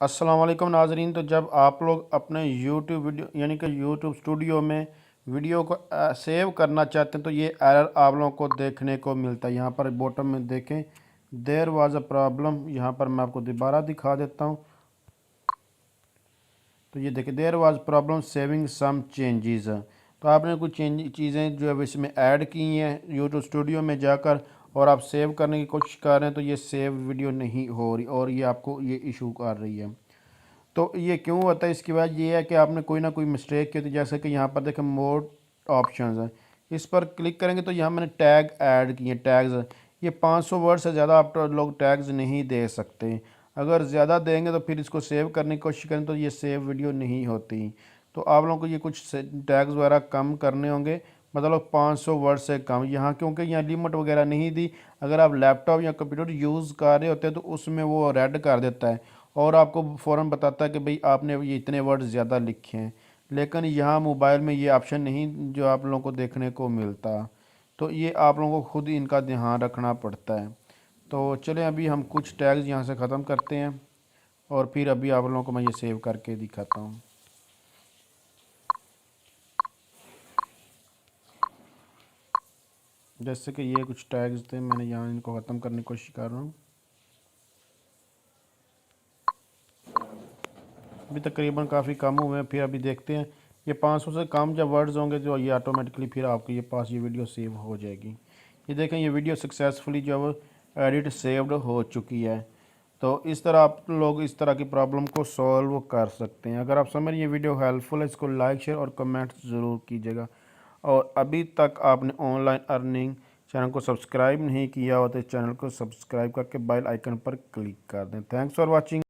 अस्सलाम वालेकुम नाजरीन। तो जब आप लोग अपने यूट्यूब वीडियो यानी कि यूट्यूब स्टूडियो में वीडियो को सेव करना चाहते हैं तो ये एरर आप लोगों को देखने को मिलता है। यहाँ पर बॉटम में देखें, देयर वाज अ प्रॉब्लम। यहाँ पर मैं आपको दोबारा दिखा देता हूँ। तो ये देखिए, there was problem saving some changes. तो आपने कुछ चीज़ें जो है इसमें ऐड की हैं यूट्यूब स्टूडियो में जाकर, और आप सेव करने की कोशिश कर रहे हैं तो ये सेव वीडियो नहीं हो रही और ये आपको ये इशू कर रही है। तो ये क्यों होता है, इसकी वजह ये है कि आपने कोई ना कोई मिस्टेक की थी। जैसे कि यहाँ पर देखें मोड ऑप्शंस हैं, इस पर क्लिक करेंगे तो यहाँ मैंने टैग ऐड किए, टैग्स। ये 500 वर्ड से ज़्यादा आप तो लोग टैग्स नहीं दे सकते। अगर ज़्यादा देंगे तो फिर इसको सेव करने की कोशिश करें तो ये सेव वीडियो नहीं होती। तो आप लोगों को ये कुछ टैग्स वगैरह कम करने होंगे, मतलब 500 वर्ड से कम। यहाँ क्योंकि यहाँ लिमिट वगैरह नहीं दी। अगर आप लैपटॉप या कंप्यूटर यूज़ कर रहे होते हैं तो उसमें वो रेड कर देता है और आपको फ़ौरन बताता है कि भाई आपने ये इतने वर्ड ज़्यादा लिखे हैं। लेकिन यहाँ मोबाइल में ये ऑप्शन नहीं जो आप लोगों को देखने को मिलता। तो ये आप लोगों को खुद इनका ध्यान रखना पड़ता है। तो चलें अभी हम कुछ टैग्स यहाँ से ख़त्म करते हैं और फिर अभी आप लोगों को मैं ये सेव करके दिखाता हूँ। जैसे कि ये कुछ टैग्स थे, मैंने यहाँ इनको ख़त्म करने की कोशिश कर रहा हूँ। अभी तकरीबन काफ़ी कम हुए हैं, फिर अभी देखते हैं। ये 500 से कम जब वर्ड्स होंगे तो ये ऑटोमेटिकली फिर आपके ये पास ये वीडियो सेव हो जाएगी। ये देखें, ये वीडियो सक्सेसफुली जो है एडिट सेव्ड हो चुकी है। तो इस तरह आप लोग इस तरह की प्रॉब्लम को सॉल्व कर सकते हैं। अगर आप समझ ये वीडियो हेल्पफुल है, इसको लाइक शेयर और कमेंट ज़रूर कीजिएगा। और अभी तक आपने ऑनलाइन अर्निंग चैनल को सब्सक्राइब नहीं किया हो तो इस चैनल को सब्सक्राइब करके बेल आइकन पर क्लिक कर दें। Thanks for watching.